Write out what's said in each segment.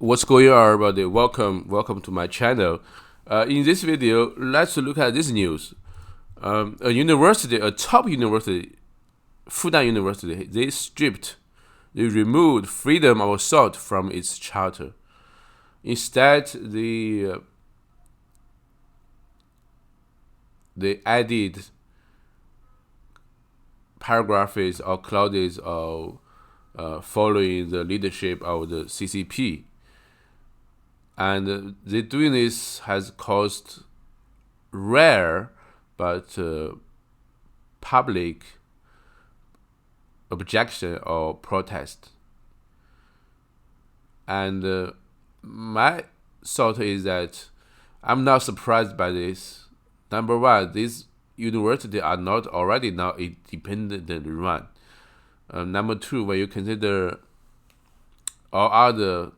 What's going on, everybody? Welcome to my channel. In this video, let's look at this news. A top university, Fudan University, they removed freedom of thought from its charter. Instead, they added paragraphs or clauses of following the leadership of the CCP. And they doing this has caused rare but public objection or protest. And my thought is that I'm not surprised by this. Number one, these universities are not already now independent run. Number two, when you consider all other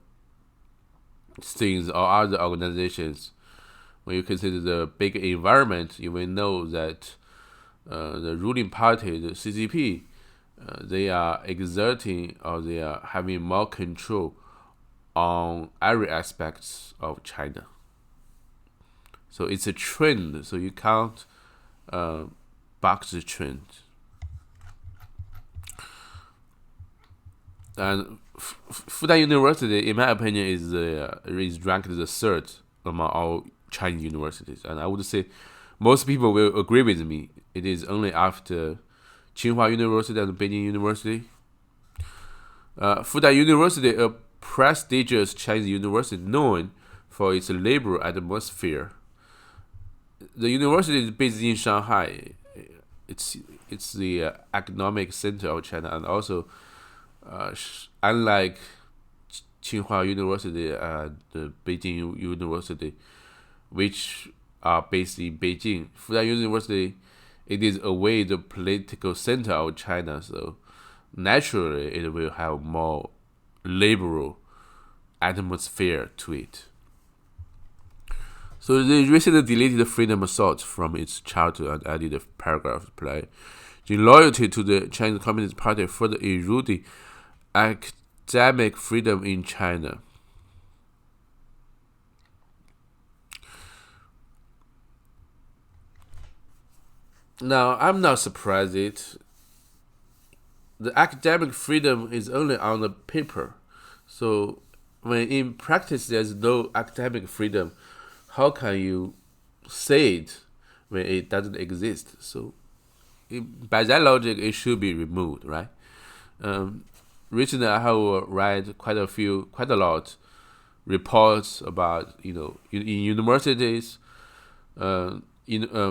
things or other organizations, when you consider the big environment, you will know that the ruling party, the CCP, they are exerting or they are having more control on every aspects of China. So it's a trend. So you can't buck the trend. And Fudan University, in my opinion, is ranked the third among all Chinese universities, and I would say most people will agree with me. It is only after Tsinghua University and Beijing University. Fudan University, a prestigious Chinese university known for its liberal atmosphere. The university is based in Shanghai. It's the economic center of China, and also unlike Tsinghua University and Beijing University, which are based in Beijing, Fudan University, it is away the political center of China, so naturally it will have more liberal atmosphere to it. So they recently deleted freedom of thought from its charter and added a paragraph play. The loyalty to the Chinese Communist Party further eroding academic freedom in China. Now, I'm not surprised the academic freedom is only on the paper. So when in practice there's no academic freedom, how can you say it when it doesn't exist? So by that logic, it should be removed, right? Recently, I have read quite a lot reports about in universities,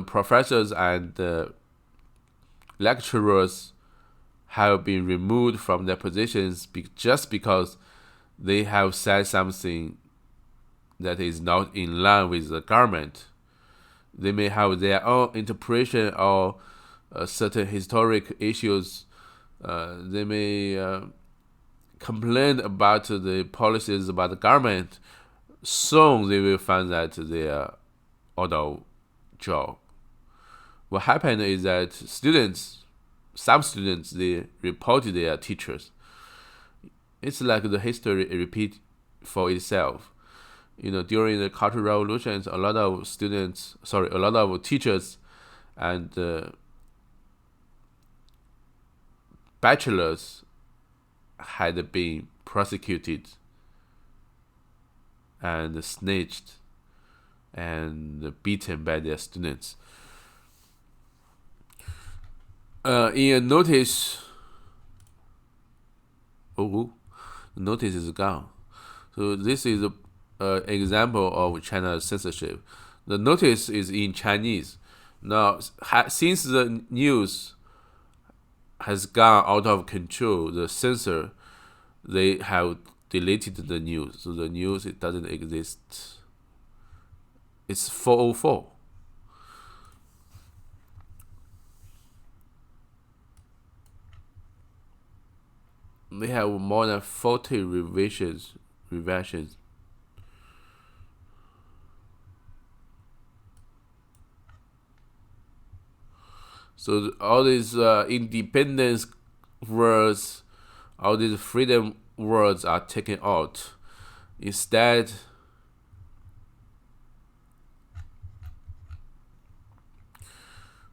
professors and lecturers have been removed from their positions just because they have said something that is not in line with the government. They may have their own interpretation of certain historic issues. They may complain about the policies about the government. Soon they will find that they are out of job. What happened is that some students, they reported their teachers. It's like the history repeat for itself. During the Cultural Revolutions, a lot of teachers and bachelors had been prosecuted and snitched and beaten by their students. In a notice, the notice is gone. So this is an example of China's censorship. The notice is in Chinese. Now, since the news has gone out of control, the censor, they have deleted the news. So the news, it doesn't exist. It's 404. They have more than 40 revisions. So all these independence words, all these freedom words are taken out. Instead,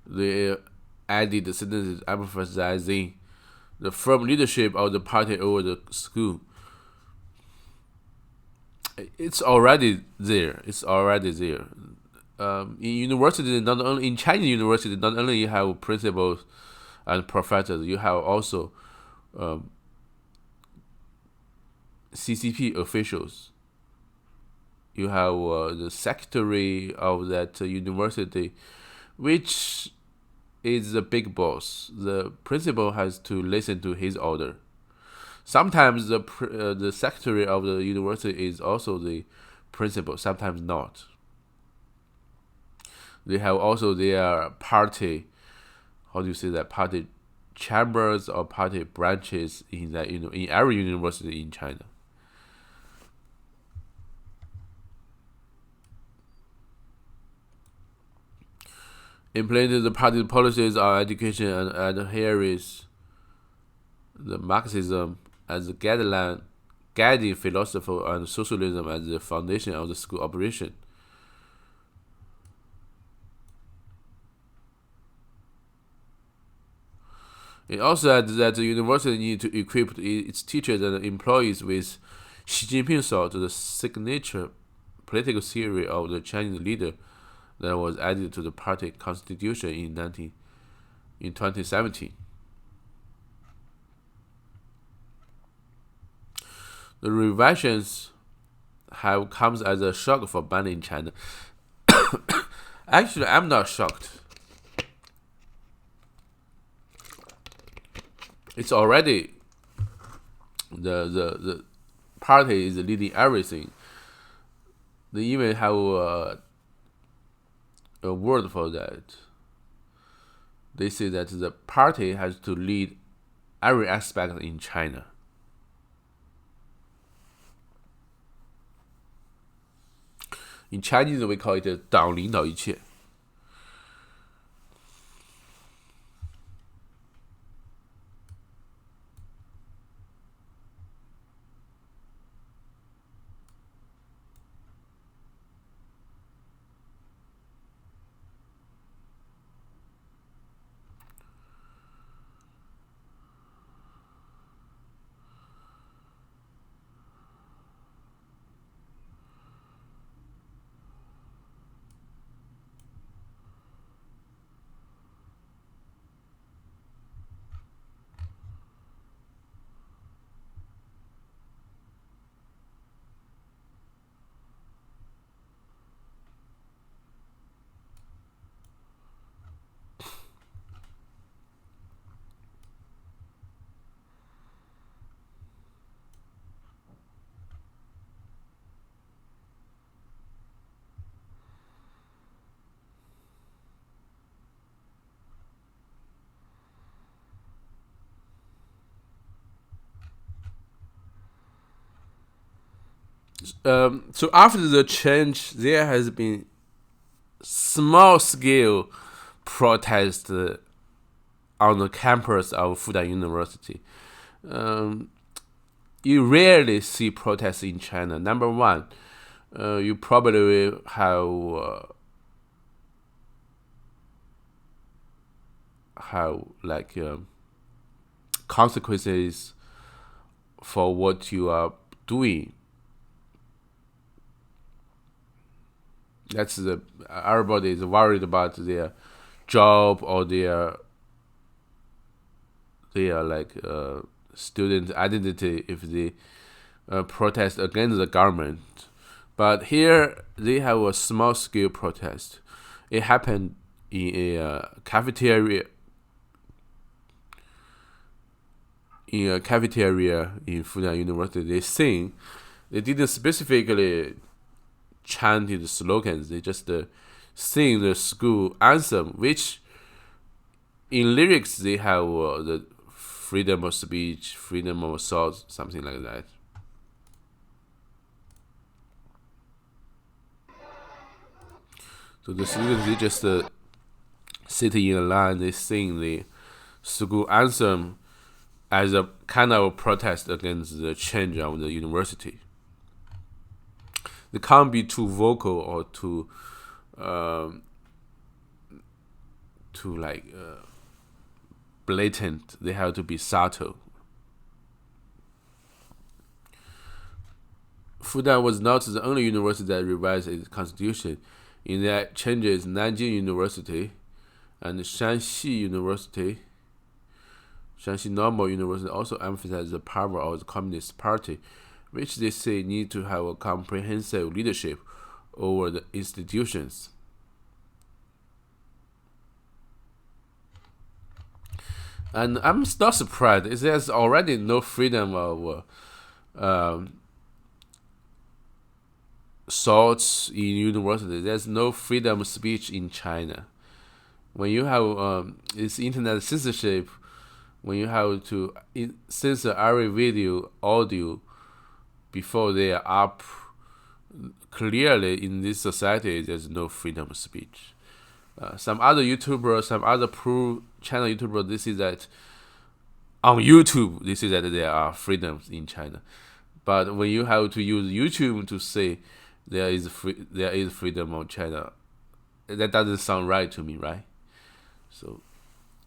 they added sentences emphasizing the firm leadership of the party over the school. It's already there. In university, not only in Chinese university, not only you have principals and professors, you have also CCP officials. You have the secretary of that university, which is the big boss. The principal has to listen to his order. Sometimes the secretary of the university is also the principal. Sometimes not. They have also their party. How do you say that? Party chambers or party branches in that in every university in China. Implementing the party policies on education and adherence the Marxism as the guiding philosophy and socialism as the foundation of the school operation. It also adds that the university needs to equip its teachers and employees with Xi Jinping thought, the signature political theory of the Chinese leader that was added to the party constitution in 2017. The revisions have come as a shock for many in China. Actually, I'm not shocked. It's already the party is leading everything. They even have a word for that. They say that the party has to lead every aspect in China. In Chinese, we call it 党领导一切. So after the change, there has been small-scale protest on the campus of Fudan University. You rarely see protests in China. Number one, you probably will have consequences for what you are doing. That's everybody is worried about their job or their student identity if they protest against the government. But here they have a small scale protest. It happened in a cafeteria. In a cafeteria in Fudan University, they didn't specifically chanted slogans. They just sing the school anthem, which in lyrics they have the freedom of speech, freedom of thought, something like that. So the students, they just sit in a line, they sing the school anthem as a kind of protest against the change of the university. they can't be too vocal or um, too blatant. They have to be subtle. Fudan was not the only university that revised its constitution. In that changes, Nanjing University and Shanxi Normal University also emphasized the power of the Communist Party, which they say need to have a comprehensive leadership over the institutions. And I'm not surprised. There's already no freedom of thoughts in university. There's no freedom of speech in China. When you have this internet censorship, when you have to censor every video, audio before they are up, clearly in this society there's no freedom of speech. Some other YouTubers, some other pro-China YouTubers, they say that on YouTube, they say that there are freedoms in China. But when you have to use YouTube to say there is freedom of China, that doesn't sound right to me, right? So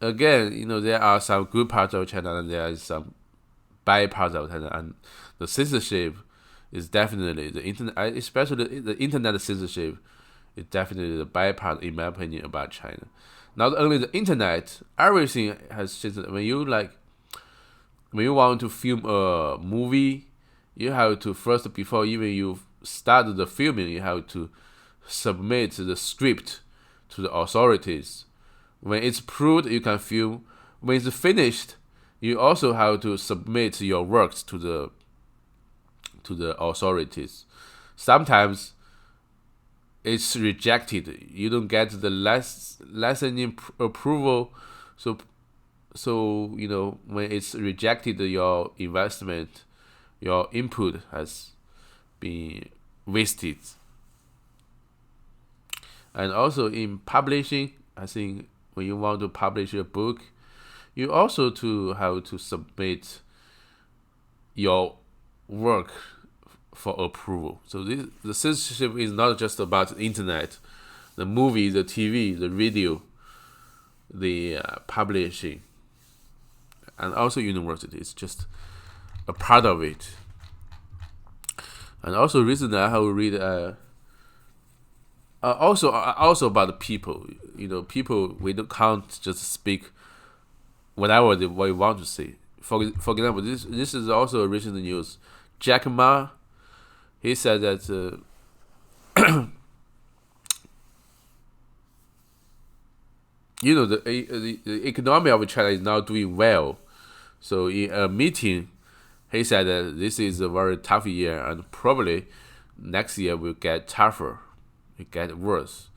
again, there are some good parts of China and there is some bad parts of China, and the censorship is definitely the internet, especially the internet censorship, is definitely the bad part in my opinion about China. Not only the internet, everything has censored. When you want to film a movie, you have to first, before even you start the filming, you have to submit the script to the authorities. When it's approved, you can film. When it's finished, you also have to submit your works to the authorities. Sometimes it's rejected. You don't get the licensing approval. So when it's rejected, your investment, your input has been wasted. And also in publishing, I think when you want to publish a book, you also have to submit your work for approval. So the censorship is not just about the internet, the movie, the TV, the radio, the publishing, and also university. It's just a part of it. And also recently I have read also about the people. People, we can't just speak whatever we want to say. For example, this is also a recent news. Jack Ma, he said that the economy of China is now doing well. So in a meeting, he said that this is a very tough year and probably next year will get tougher, it get worse.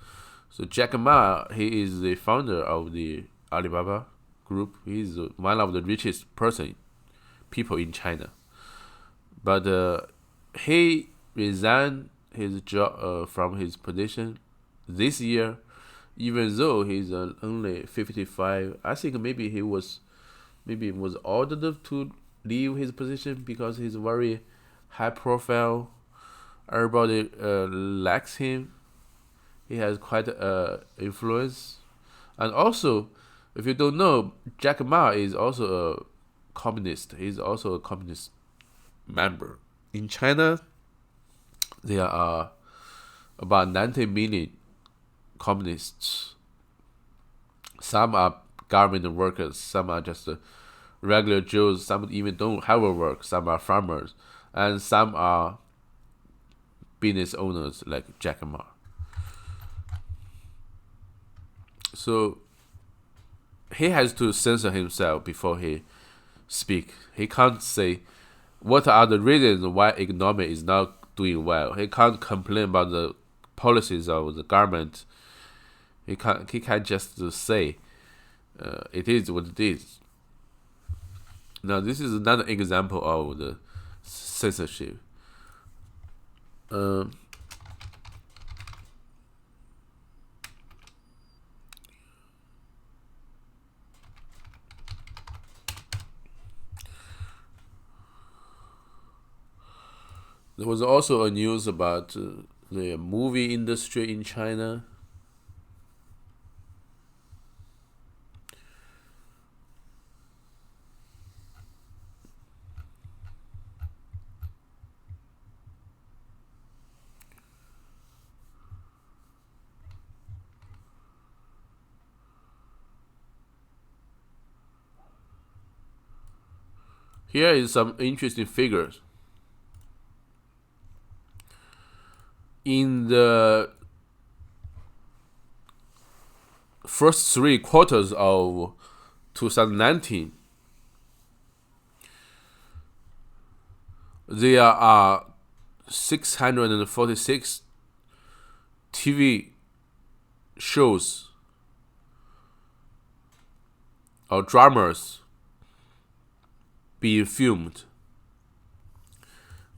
So Jack Ma, he is the founder of the Alibaba group. He is one of the richest people in China. But he resigned his job from his position this year, even though he's only 55. I think maybe he was ordered to leave his position because he's very high profile. Everybody likes him. He has quite influence. And also, if you don't know, Jack Ma is also a communist. He's also a communist member. In China, there are about 90 million communists. Some are government workers, some are just regular Jews, some even don't have a work, some are farmers, and some are business owners like Jack Ma. So he has to censor himself before he speak. He can't say what are the reasons why economy is not doing well. He can't complain about the policies of the government. He can't just say it is what it is. Now this is another example of the censorship. There was also a news about the movie industry in China. Here is some interesting figures. In the first 3 quarters of 2019, there are 646 TV shows or dramas being filmed,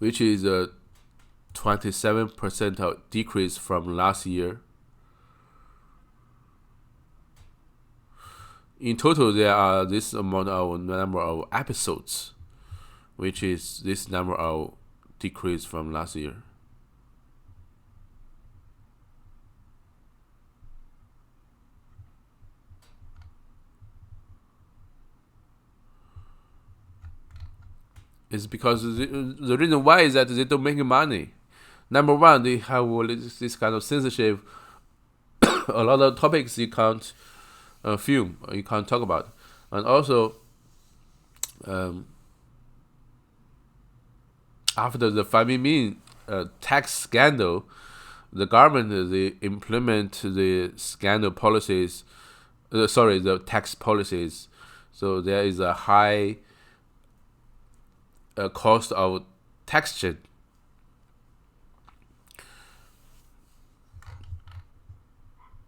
which is a 27% of decrease from last year. In total, there are this number of episodes, which is this number of decrease from last year. It's because the reason why is that they don't make money. Number one, they have this kind of censorship. A lot of topics you can't film, you can't talk about, and also after the Fan tax scandal, the government they implement the scandal policies. The tax policies. So there is a high cost of taxation.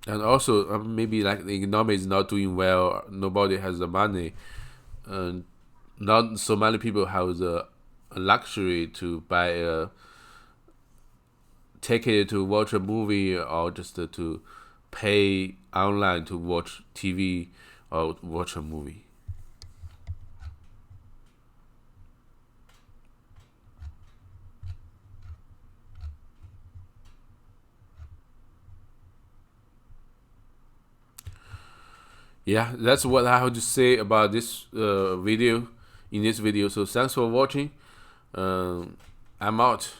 And also maybe like the economy is not doing well, nobody has the money, and not so many people have the luxury to buy a ticket to watch a movie, or just to pay online to watch TV or watch a movie. Yeah, that's what I have to say about this video. In this video, so thanks for watching. I'm out.